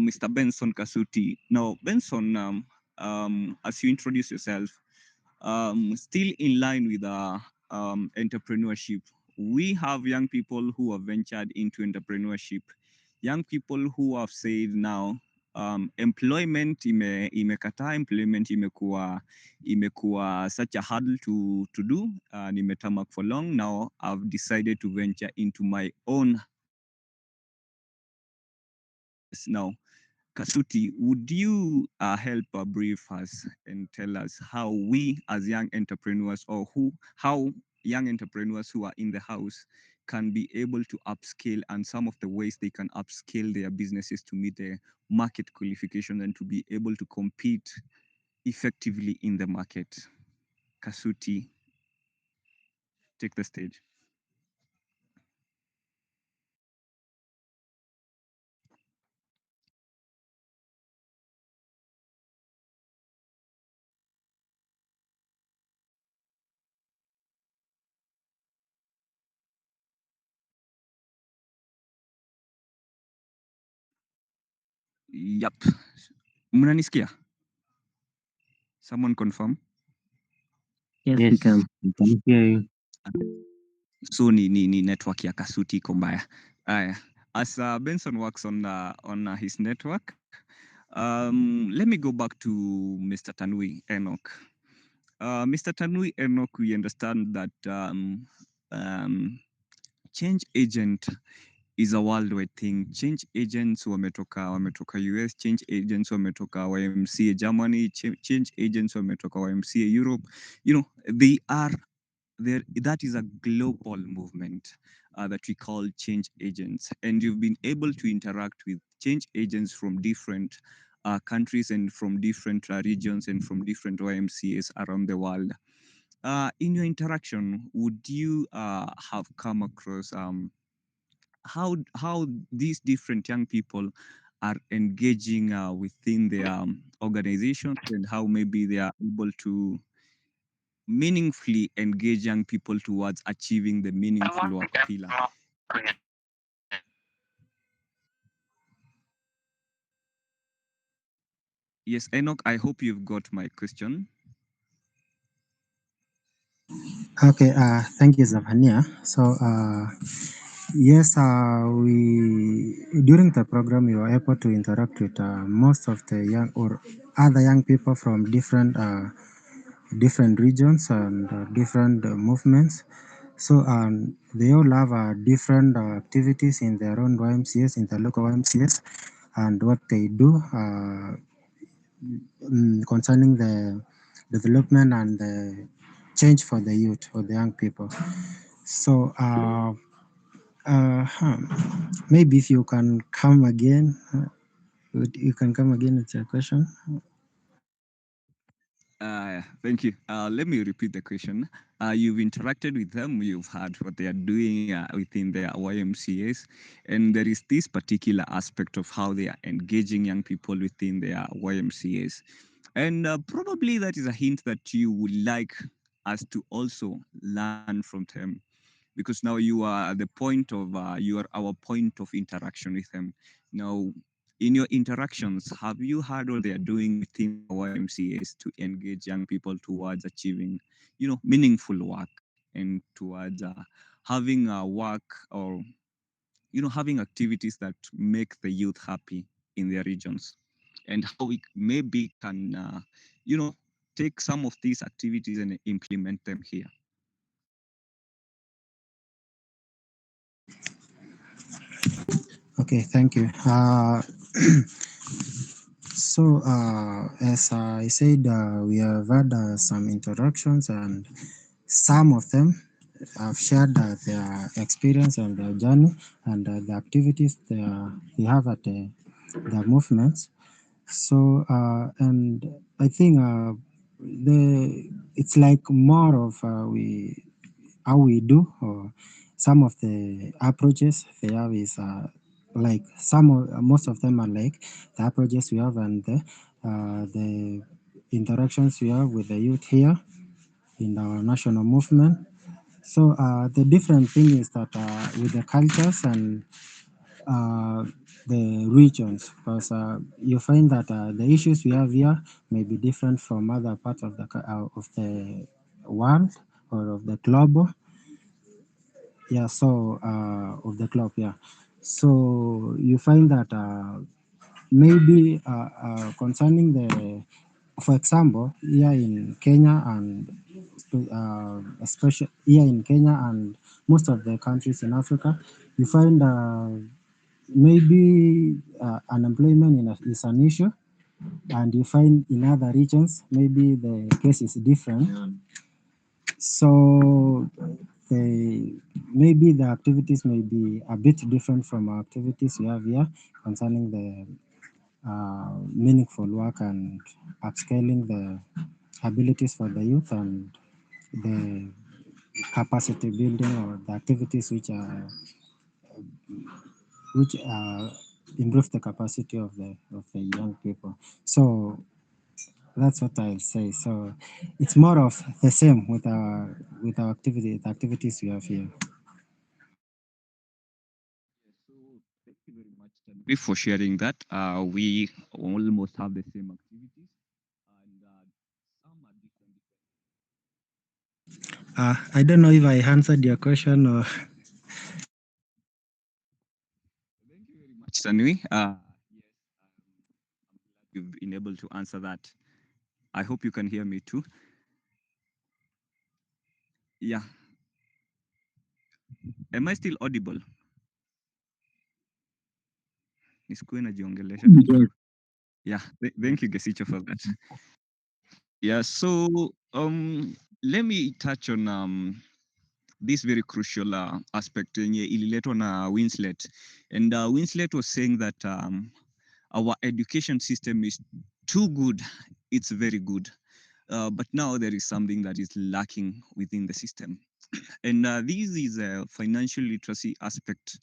Mr. Benson Kasuti. Now, Benson, as you introduce yourself, still in line with entrepreneurship, we have young people who have ventured into entrepreneurship, young people who have said now employment imekataa, employment imekuwa such a hurdle to do, and imetamak for long. Now I've decided to venture into my own. Yes, now Kasuti, would you help brief us and tell us how we as young entrepreneurs, or how young entrepreneurs who are in the house can be able to upscale, and some of the ways they can upscale their businesses to meet the market qualification and to be able to compete effectively in the market? Kasuti, take the stage. Yep. Mnanisikia? Someone confirm. Yes, we can hear you. So ni network ya Kasuti iko mbaya. As Benson works on his network, let me go back to Mr. Tanui Enoch. Mr. Tanui Enoch, we understand that change agent is a worldwide thing. Change agents wametoka US, change agents wametoka YMCA Germany, change agents wametoka YMCA Europe. You know, they are there. That is a global movement that we call change agents, and you've been able to interact with change agents from different countries and from different regions and from different YMCAs around the world. In your interaction, would you have come across how these different young people are engaging within their organizations, and how maybe they are able to meaningfully engage young people towards achieving the meaningful work pillar? Yes, Enoch, I hope you've got my question. Okay, thank you, Zavania. So, yes, we during the program we were able to interact with most of the young or other young people from different regions and different movements. So, they all have different activities in their own YMCS, in the local YMCS, and what they do concerning the development and the change for the youth or the young people. So, maybe if you can come again, you can come again with your question. Thank you. Let me repeat the question. You've interacted with them, you've heard what they are doing within their YMCAs, and there is this particular aspect of how they are engaging young people within their YMCAs. And probably that is a hint that you would like us to also learn from them, because now you are at the point of you are our point of interaction with them. Now, in your interactions, have you heard what they are doing within the YMCAs to engage young people towards achieving, meaningful work, and towards having a work, or having activities that make the youth happy in their regions, and how we maybe can, take some of these activities and implement them here? Okay, thank you. So, as I said, we have had some interactions, and some of them have shared their experience and their journey and the activities they have at their movements. So, and I think it's like more of we how we do, or some of the approaches they have is like most of them are like the approaches we have, and the interactions we have with the youth here in our national movement. So the different thing is that with the cultures and uh, the regions, because you find that the issues we have here may be different from other parts of the world or of the globe. Yeah, so of the club, yeah. So you find that maybe concerning the, for example, here in Kenya and especially here in Kenya and most of the countries in Africa, you find maybe unemployment is an issue, and you find in other regions maybe the case is different. So maybe the activities may be a bit different from our activities we have here concerning the meaningful work and upscaling the abilities for the youth and the capacity building or the activities which improve the capacity of the young people. So that's what I'll say. So it's more of the same with our the activities we have here. So thank you very much, Tanvi, for sharing that. We almost have the same activities, and some are different. I don't know if I answered your question or. Thank you very much, Tanvi. Yes, I'm glad you've been able to answer that. I hope you can hear me too. Yeah. Am I still audible? Nisikuwe najiongelesha tu. Yeah. Thank you, Gesicho, for that. Yeah. So let me touch on this very crucial aspect yenye ililetwa na Winslet. And Winslet was saying that our education system is too good. It's very good. But now there is something that is lacking within the system. And this is a financial literacy aspect.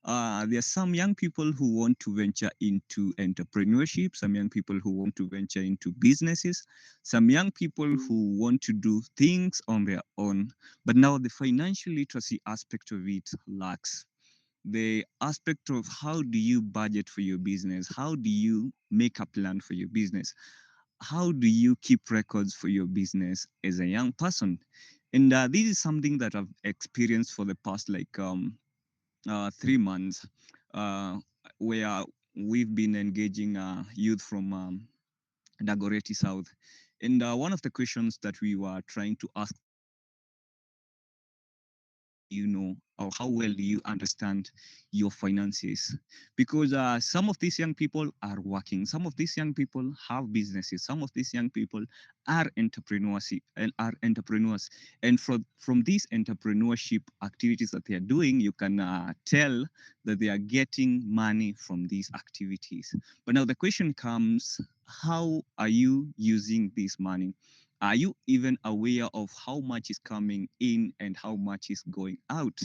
There are some young people who want to venture into entrepreneurship, some young people who want to venture into businesses, some young people who want to do things on their own. But now the financial literacy aspect of it lacks. The aspect of how do you budget for your business? How do you make a plan for your business? How do you keep records for your business as a young person? And this is something that I've experienced for the past 3 months, uh, where we've been engaging youth from Dagoretti South. And one of the questions that we were trying to ask, you know, or how well do you understand your finances? Because some of these young people are working, some of these young people have businesses, some of these young people are entrepreneurs and from these entrepreneurship activities that they are doing, you can tell that they are getting money from these activities. But now the question comes, how are you using this money? Are you even aware of how much is coming in and how much is going out?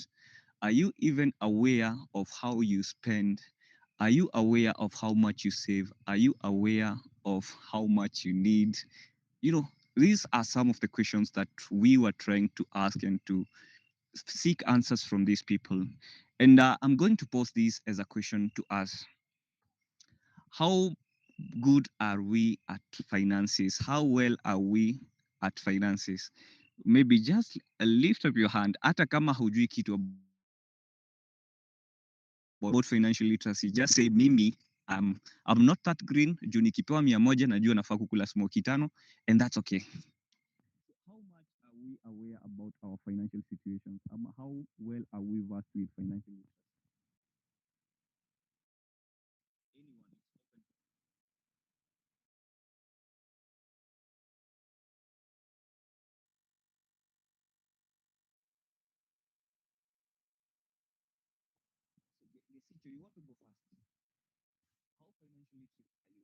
Are you even aware of how you spend? Are you aware of how much you save? Are you aware of how much you need? You know, these are some of the questions that we were trying to ask and to seek answers from these people. And I'm going to pose this as a question to us. How good are we at finances? How well are we at finances? Maybe just lift up your hand. Hata kama hujui kitu about financial literacy, just say mimi, I'm not that green. Juu nikipewa 100 najua nafaa kukula smoki tano, and that's okay. How much are we aware about our financial situations? How well are we versed with financial literacy? Anyone? So, you want to go first? How financially fit are you?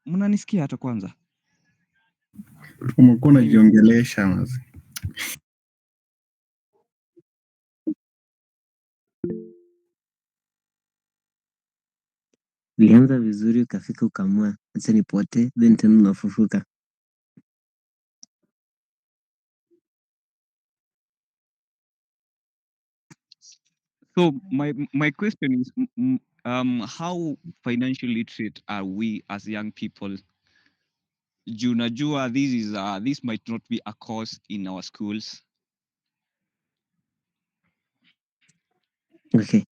Mnanisikia hata kwanza? Umekuwa unajiongelesha mazi. Ulianza vizuri ukafika ukamua acha nipotee, then tena unafufuka. So my question is, how financially literate are we as young people? Juu najua this might not be a course in our schools. Okay.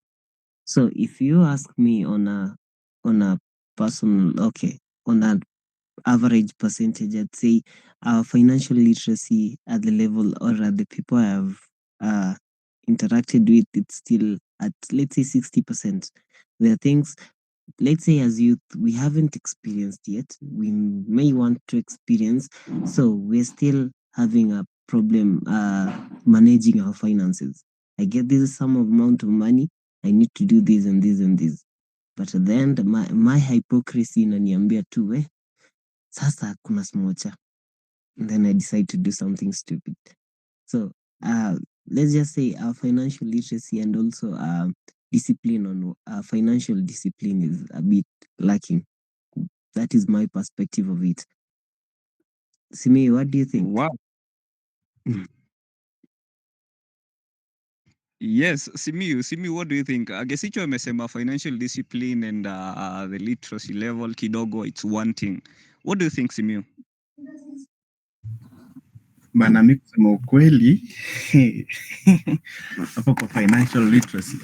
So if you ask me on a personal, okay, on an average percentage, I'd say our financial literacy at the level or at the people I have uh, interacted with, it's still at, let's say, 60%. There are things, let's say, as youth, we haven't experienced yet. We may want to experience. So we're still having a problem managing our finances. I get this some amount of money, I need to do this and this and this. But at the end, my hypocrisy inaniambia tu sasa kuna smocha. And then I decide to do something stupid. So let's just say our financial literacy and also discipline on financial discipline is a bit lacking. That is my perspective of it. Simi, what do you think? Wow. Yes, Simiyu, what do you think? Gesicho amesema financial discipline and the literacy level kidogo it's one thing. What do you think, Simiyu? Bana, mi kusema ukweli hapo kwa financial literacy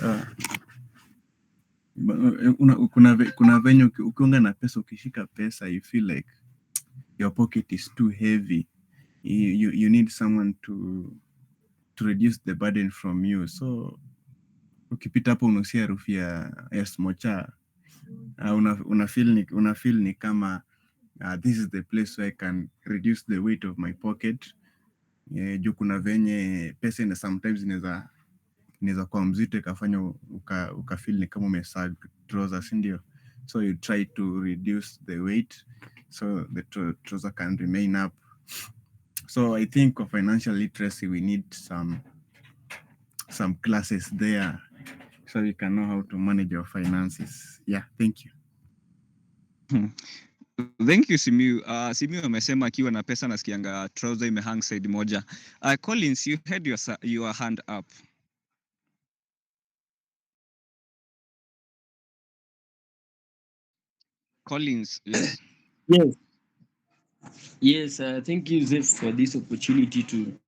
kuna venye ukiunga na pesa, ukishika pesa you feel like your pocket is too heavy. You need someone to reduce the burden from you. So ukipita hapo unusia harufu ya smocha, una feel ni kama this is the place where I can reduce the weight of my pocket. Juu kuna venye pesa sometimes inaweza kuwa mzito ikafanya ukafeel ni kama umesag trouser, si ndio? So you try to reduce the weight so the trouser can remain up. So I think for financial literacy we need some classes there so we can know how to manage our finances. Yeah, thank you. Thank you, Simiyu. Simiyu amesema akiwa na pesa nasikianga trouser imehang side moja. Collins, you had your hand up. Collins, yes. Yes, yes. Thank you, Zef, for this opportunity to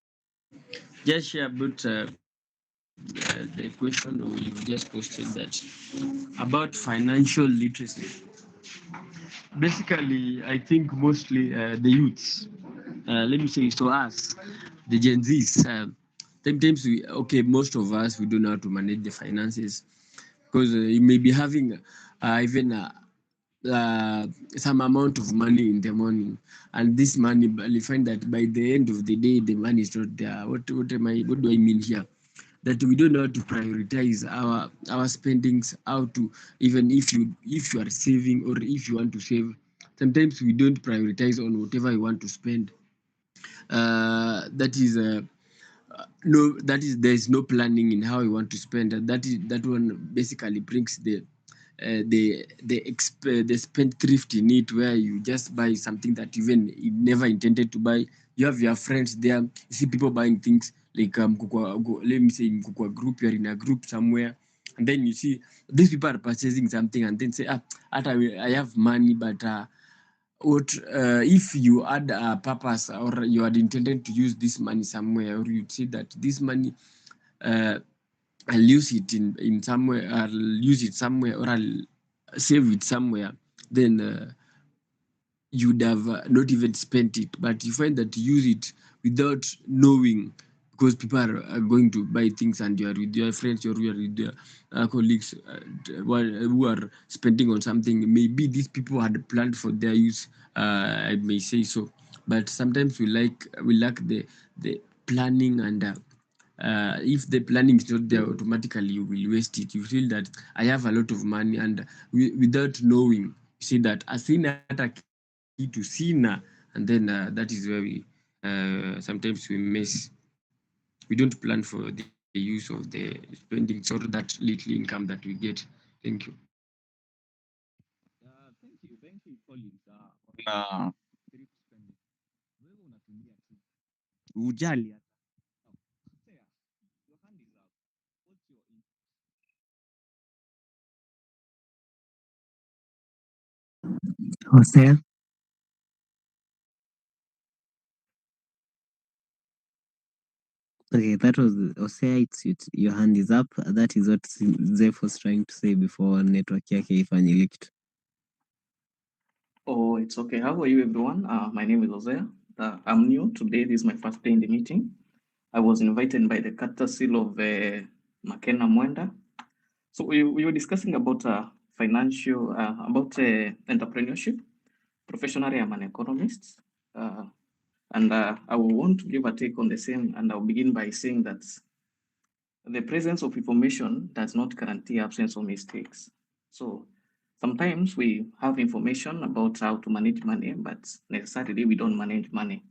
just share about the question you just posted that about financial literacy. Basically, I think mostly the youths, let me say, so us, the Gen Zs, sometimes most of us, we don't know how to manage the finances because you may be having even some amount of money in the morning, and this money, you find that by the end of the day, the money is not there. What do I mean here? That we don't know how to prioritize our spendings, how to, even if you are saving or if you want to save, sometimes we don't prioritize on whatever you want to spend. That is no, that is, there is no planning in how you want to spend. That one basically brings the spendthrift in it, where you just buy something that even you never intended to buy. You have your friends there, you see people buying things like let me say mkukwa group, you're in a group somewhere, and then you see these people are purchasing something and then say, I have money, but what if you had a purpose or you had intended to use this money somewhere, or you'd say that this money uh, I'll use it in somewhere, I'll use it somewhere, or I'll save it somewhere, then you'd have not even spent it. But you find that you use it without knowing, because people are going to buy things and you are with your friends or you are with your colleagues who are spending on something. Maybe these people had planned for their use, I may say so. But sometimes we lack the planning, and if the planning is not there, automatically you will waste it. You feel that I have a lot of money, and without knowing, you see that asina hata kitu sina, and then that is where we sometimes we miss. We don't plan for the use of the spendings or that little income that we get. Thank you. Thank you, Collins. On thrift spending. Wewe unatumia tu. Ujali hata. Now, Hosea, your hand is up. What's your Hosea, okay, that was Hosea. Your hand is up. That is what Zeph was trying to say before network yake ifanye licked. Oh, it's okay. How are you, everyone? My name is Hosea. I'm new today. This is my first day in the meeting. I was invited by the courtesy of McKenna Mwenda. So we were discussing about financial, about entrepreneurship. Professionally, I'm an economist. And I will want to give a take on the same. And I'll begin by saying that the presence of information does not guarantee absence of mistakes. So sometimes we have information about how to manage money, but necessarily we don't manage money.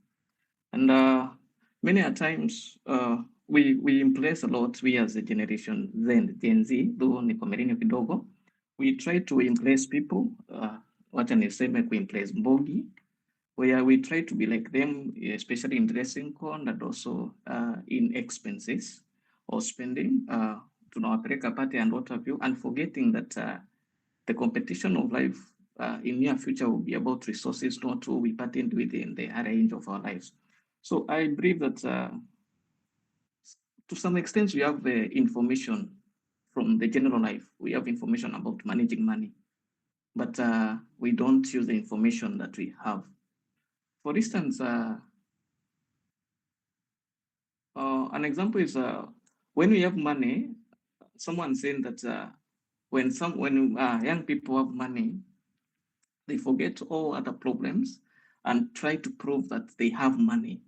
And many a times we impress a lot, we as a generation then Gen Z, though niko millennial kidogo, we try to impress people, wacha niseme kuimpress mbogi, where we try to be like them, especially in dressing code and also in expenses or spending. Tunawapeleka party and what have you, and forgetting that the competition of life in near future will be about resources, not who we patterned with in the range of our lives. So I believe that to some extent we have the information from the general life. We have information about managing money, but we don't use the information that we have. For instance, an example is when we have money, someone saying that when young people have money, they forget all other problems and try to prove that they have money.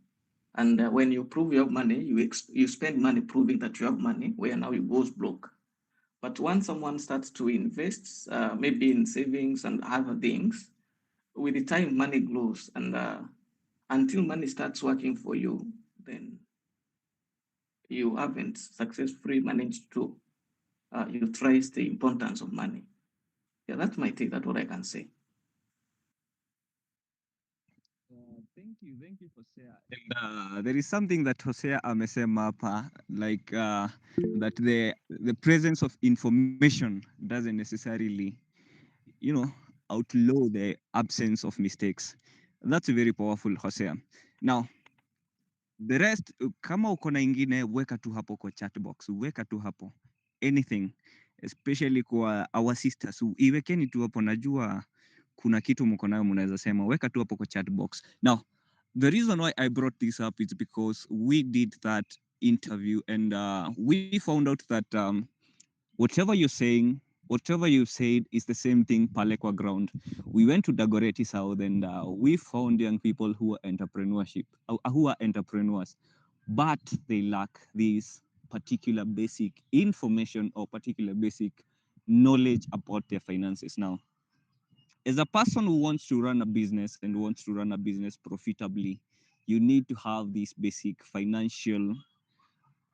And when you prove you have money, you spend money proving that you have money, where now you goes broke. But once someone starts to invest, maybe in savings and other things, with the time money grows, and until money starts working for you, then you haven't successfully managed to utilize the importance of money. Yeah, that's my take. That's what I can say. Thank you, Hosea. And there is something that Hosea amesema hapa, like that the presence of information doesn't necessarily, you know, outlaw the absence of mistakes. That's very powerful, Hosea. Now, the rest, kama uko na ingine, weka tu hapo kwa chat box, weka tu hapo anything, especially kwa our sisters, iwekeni tu hapo. Najua kuna kitu mko nayo mnaweza sema, weka tu hapo kwa chat box. Now, the reason why I brought this up is because we did that interview, and we found out that whatever you're saying, whatever you said is the same thing Palekwa ground. We went to Dagoretti South, and we found young people who are who are entrepreneurs, but they lack this particular basic information or particular basic knowledge about their finances. Now, as a person who wants to run a business and wants to run a business profitably, you need to have these basic financial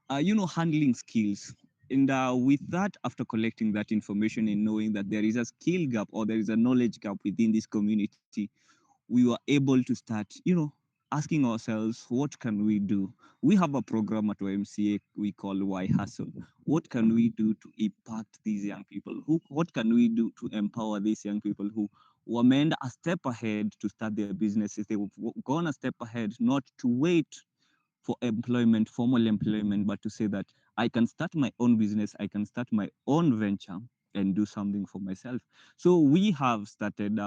handling skills. And with that, after collecting that information and knowing that there is a skill gap or there is a knowledge gap within this community, we were able to start, asking ourselves, what can we do? We have a program at YMCA we call Y Hustle. What can we do to impact these young people? What can we do to empower these young people who were meant a step ahead to start their businesses? They've gone a step ahead, not to wait for employment, formal employment, but to say that I can start my own business, I can start my own venture and do something for myself. So we have started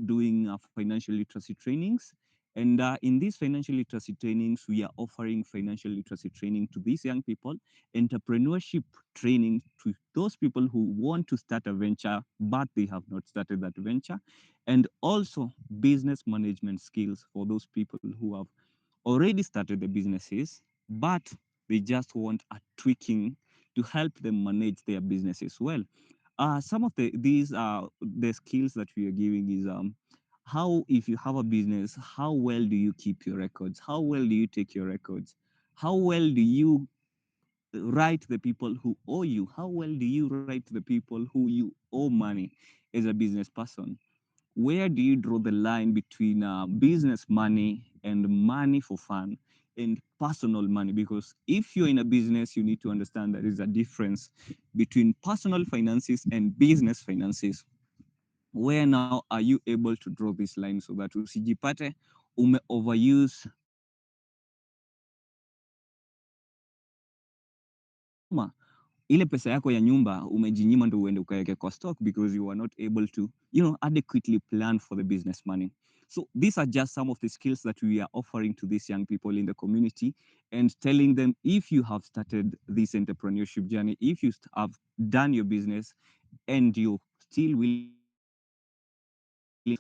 doing financial literacy trainings. And in these financial literacy trainings, we are offering financial literacy training to these young people, entrepreneurship training to those people who want to start a venture, but they have not started that venture, and also business management skills for those people who have already started the businesses, but they just want a tweaking to help them manage their businesses well. Some of these the skills that we are giving is how, if you have a business, how well do you keep your records? How well do you take your records? How well do you write the people who owe you? How well do you write the people who you owe money as a business person? where do you draw the line between business money and money for fun and personal money? Because if you're in a business, you need to understand there is a difference between personal finances and business finances. Where now are you able to draw this line so that usijipate ume overuse ile pesa yako ya nyumba umejinyima ndo uende ukaweke kwa stock because you are not able to, adequately plan for the business money. So these are just some of the skills that we are offering to these young people in the community and telling them, if you have started this entrepreneurship journey, if you have done your business and you still willing,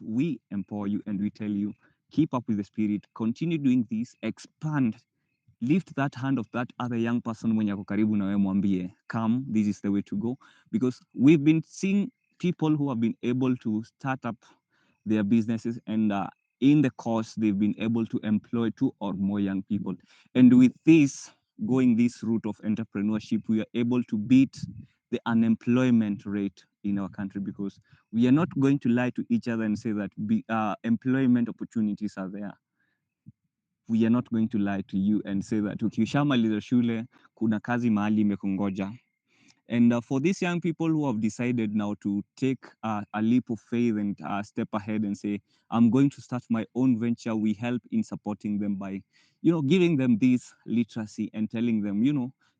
we empower you and we tell you, keep up with the spirit, continue doing this, expand, lift that hand of that other young person mwenye ako karibu na wewe, mwambie come, this is the way to go. Because we've been seeing people who have been able to start up their businesses, and in the course they've been able to employ 2 or more young people. And with this, going this route of entrepreneurship, we are able to beat the unemployment rate in our country, because we are not going to lie to each other and say that employment opportunities are there. We are not going to lie to you and say that ukishamaliza shule kuna kazi mahali imekungoja. And for these young people who have decided now to take a leap of faith and step ahead and say, I'm going to start my own venture, we help in supporting them by, giving them this literacy and telling them,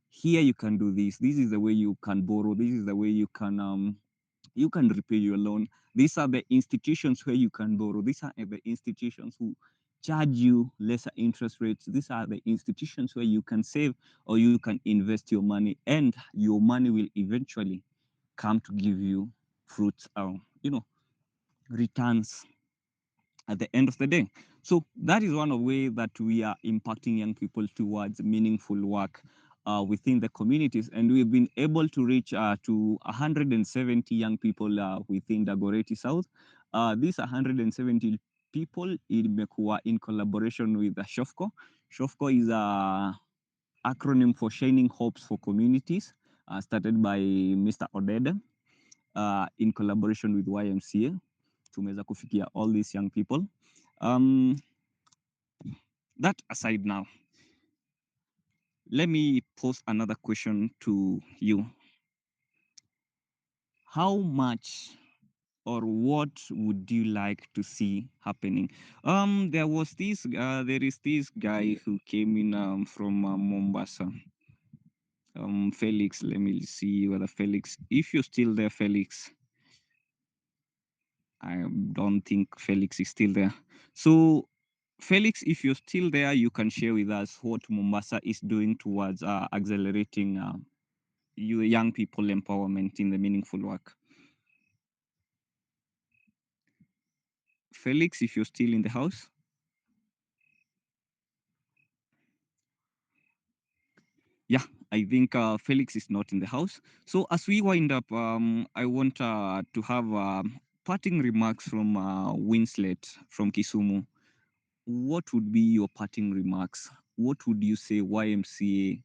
here you can do this. This is the way you can borrow. This is the way you can repay your loan. These are the institutions where you can borrow. These are the institutions who charge you lesser interest rates. These are the institutions where you can save or you can invest your money, and your money will eventually come to give you fruits or, returns at the end of the day. So that is one of way that we are impacting young people towards meaningful work within the communities. And we've been able to reach to 170 young people within Dagoretti South. These 170 people imekuwa in collaboration with the Shofco. Shofco is a acronym for Shining Hopes for Communities, started by Mr. Odede in collaboration with YMCA. Tumeweza kufikia all these young people. That aside now, let me pose another question to you. How much or what would you like to see happening? There is this guy who came in from Mombasa. Felix, let me see whether Felix, if you're still there, Felix. I don't think Felix is still there. So Felix, if you're still there, you can share with us what Mombasa is doing towards accelerating young people empowerment in the meaningful work. Felix, if you're still in the house. Yeah, I think Felix is not in the house. So as we wind up, I want to have parting remarks from Winslet from Kisumu. What would be your parting remarks? What would you say YMCA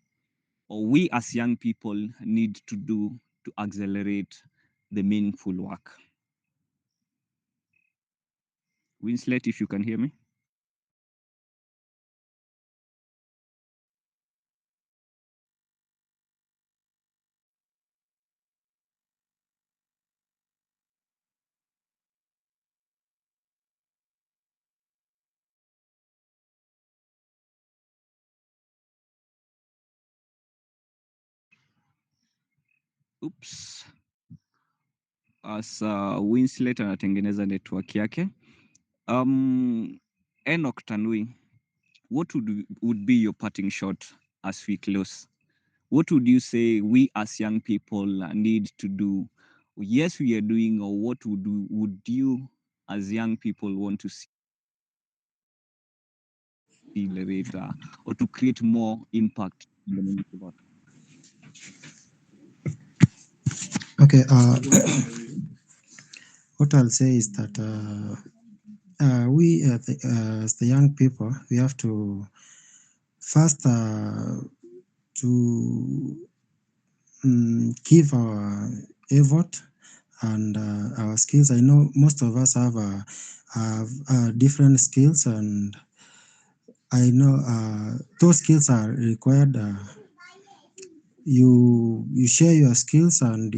or we as young people need to do to accelerate the meaningful work? Winslet, if you can hear me. Oops. As Winslet anatengeneza network yake. Enoch Tanui, what would be your parting shot as we close? What would you say we as young people need to do? Yes, we are doing, or what would you as young people want to see later, or to create more impact in the meaningful work? Okay. What I'll say is that we, as the young people, we have to first to give our effort and our skills. I know most of us have different skills, and I know those skills are required. You share your skills and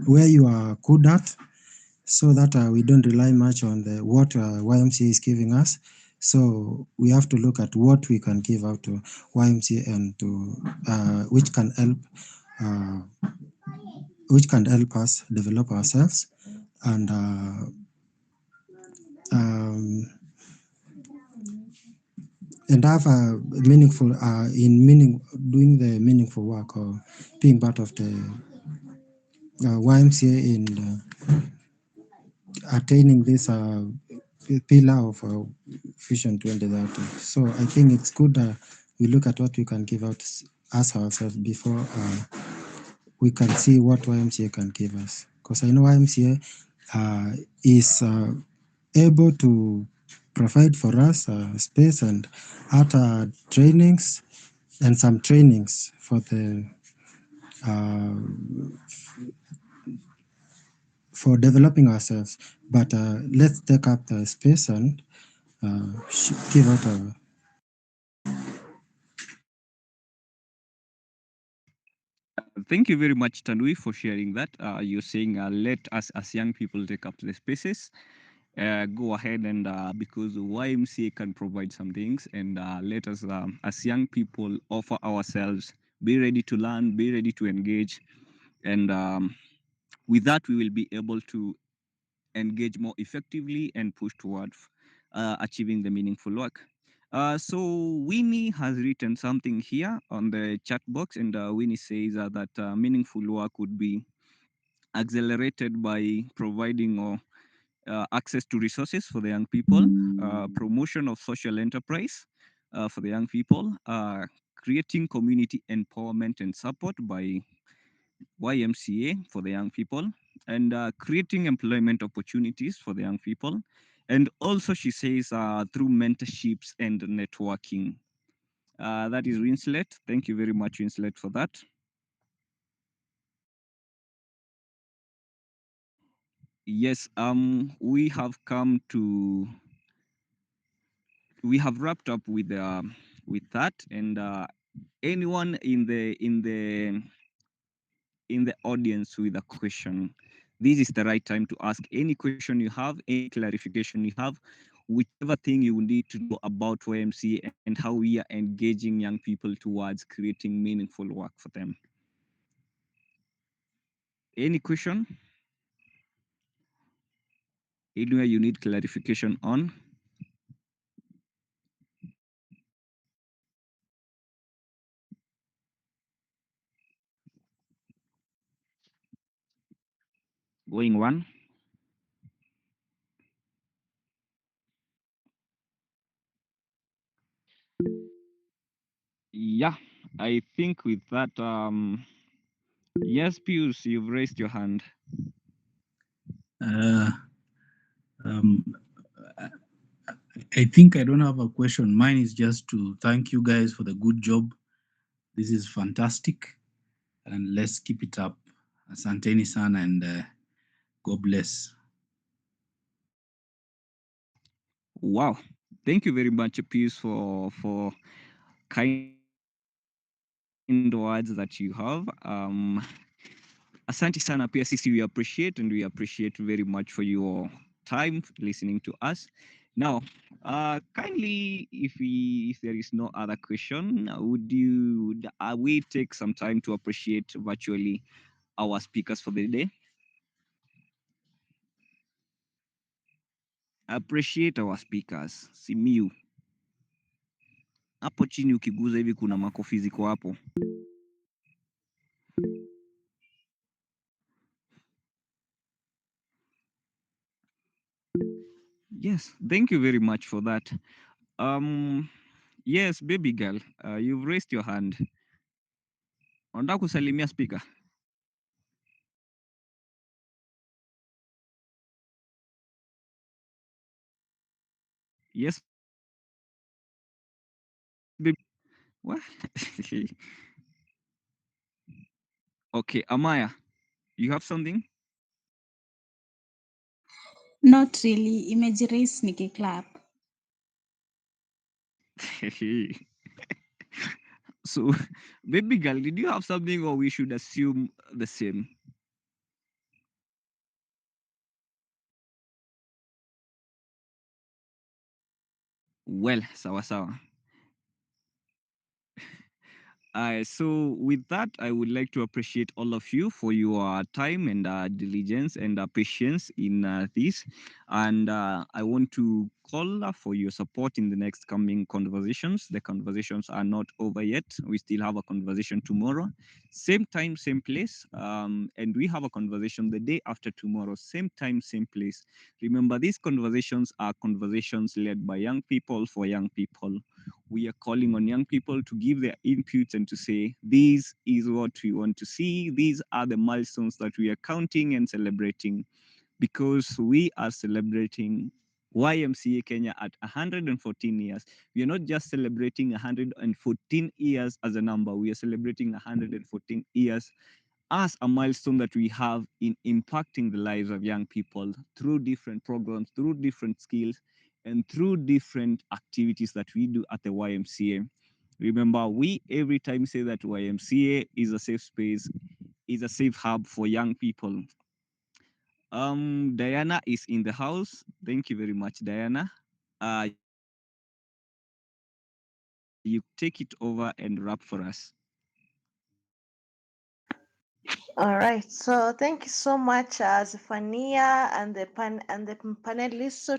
where you are good at, so that we don't rely much on the what YMCA is giving us. So we have to look at what we can give out to YMCA and to uh, which can help us develop ourselves and um, and have a meaningful doing the meaningful work or being part of the YMCA in attaining this pillar of Vision 2030. So I think it's good we look at what we can give out as ourselves before we can see what YMCA can give us. Because I know YMCA is able to provide for us space and art trainings and some trainings uh, for developing ourselves. But let's take up the space and give out our. Thank you very much, Tanui, for sharing that. You're saying let us as young people take up the spaces. Go ahead and because YMCA can provide some things, and let us as young people offer ourselves, be ready to learn, be ready to engage, and with that we will be able to engage more effectively and push toward achieving the meaningful work. So Winnie has written something here on the chat box, and Winnie says that meaningful work would be accelerated by providing or access to resources for the young people, promotion of social enterprise for the young people, creating community empowerment and support by YMCA for the young people, and creating employment opportunities for the young people. And also, she says through mentorships and networking. That is Winslet. Thank you very much, Winslet, for that. Yes, we have wrapped up with that, and anyone in the audience with a question, this is the right time to ask any question you have, any clarification you have, whichever thing you need to know about YMCA and how we are engaging young people towards creating meaningful work for them. Any question? Anywhere you need clarification on? Going one? Yeah, I think with that, yes, Pius, you've raised your hand. Uh, um, I think I don't have a question. Mine is just to thank you guys for the good job. This is fantastic, and let's keep it up. Asanteni sana, and God bless. Wow, thank you very much, Pius, for kind words that you have. Asante sana pia sisi we appreciate, and we appreciate very much for your time listening to us. Now, kindly, if there is no other question, would we take some time to appreciate virtually our speakers for the day? Appreciate our speakers. Simiu, hapo chini ukiguza hivi kuna makofi ziko hapo. Yes, thank you very much for that. Um, yes, baby girl, you've raised your hand. Unataka kusalimia speaker? Yes, baby. What? Okay, Amaya, you have something? Not really. Imejirace nikiclap. So, baby girl, did you have something, or we should assume the same? Well, sawa sawa. So with that, I would like to appreciate all of you for your time and diligence and patience in this. And I want to call for your support in the next coming conversations. The conversations are not over yet. We still have a conversation tomorrow, same time, same place. And we have a conversation the day after tomorrow, same time, same place. Remember, these conversations are conversations led by young people for young people. We are calling on young people to give their inputs and to say, this is what we want to see. These are the milestones that we are counting and celebrating, because we are celebrating YMCA Kenya at 114 years. We are not just celebrating 114 years as a number, we are celebrating 114 years as a milestone that we have in impacting the lives of young people through different programs, through different skills, and through different activities that we do at the YMCA. Remember, we every time say that YMCA is a safe space, is a safe hub for young people. Diana is in the house. Thank you very much, Diana. You take it over and wrap for us. All right. So thank you so much, Zephania and the panelists.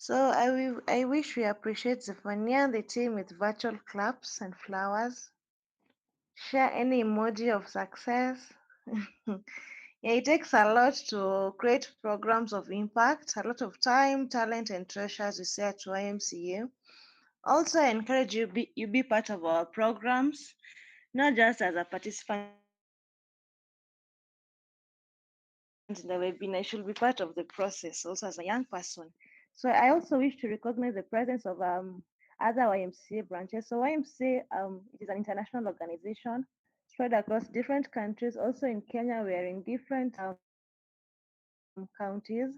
I wish we appreciate Zephania and the team with virtual claps and flowers. Share any emoji of success. Yeah, it takes a lot to create programs of impact, a lot of time, talent, and treasures we say at YMCA. Also, I encourage you be part of our programs, not just as a participant in the webinar. You should be part of the process, also as a young person. So I also wish to recognize the presence of other YMCA branches. So YMCA, it is an international organization spread across different countries. Also in Kenya, we are in different counties.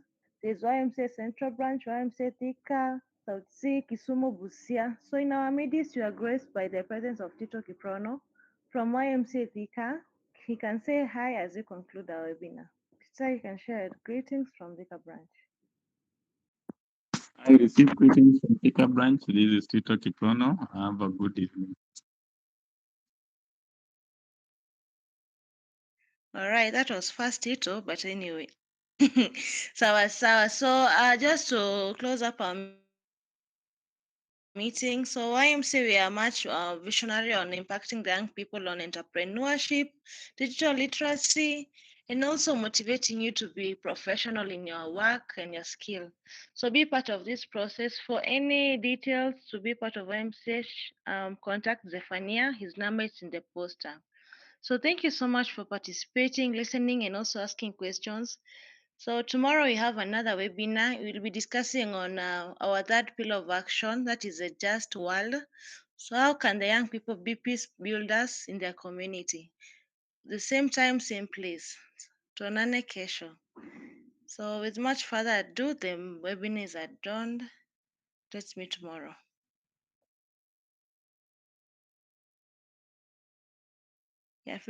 There's YMCA Central Branch, YMCA Thika, South Sea, Kisumu, Busia. So in our midst, you are graced by the presence of Tito Kiprono from YMCA Thika. He can say hi as we conclude our webinar. Tito, you can share greetings from Thika branch. I received greetings from Thika branch. This is Tito Kiprono. Have a good evening. All right, that was fast, Tito, but anyway. So just to close up our meeting, so YMCA, we are much visionary on impacting the young people on entrepreneurship, digital literacy, and also motivating you to be professional in your work and your skill. So be part of this process. For any details to be part of YMCA, contact Zephania. His number is in the poster. So thank you so much for participating, listening, and also asking questions. So tomorrow we have another webinar. We'll be discussing on our third pillar of action, that is a just world. So how can the young people be peace builders in their community? The same time, same place. Tuonane kesho. So with much further ado, the webinar is adjourned. Let's meet tomorrow. Yeah, feel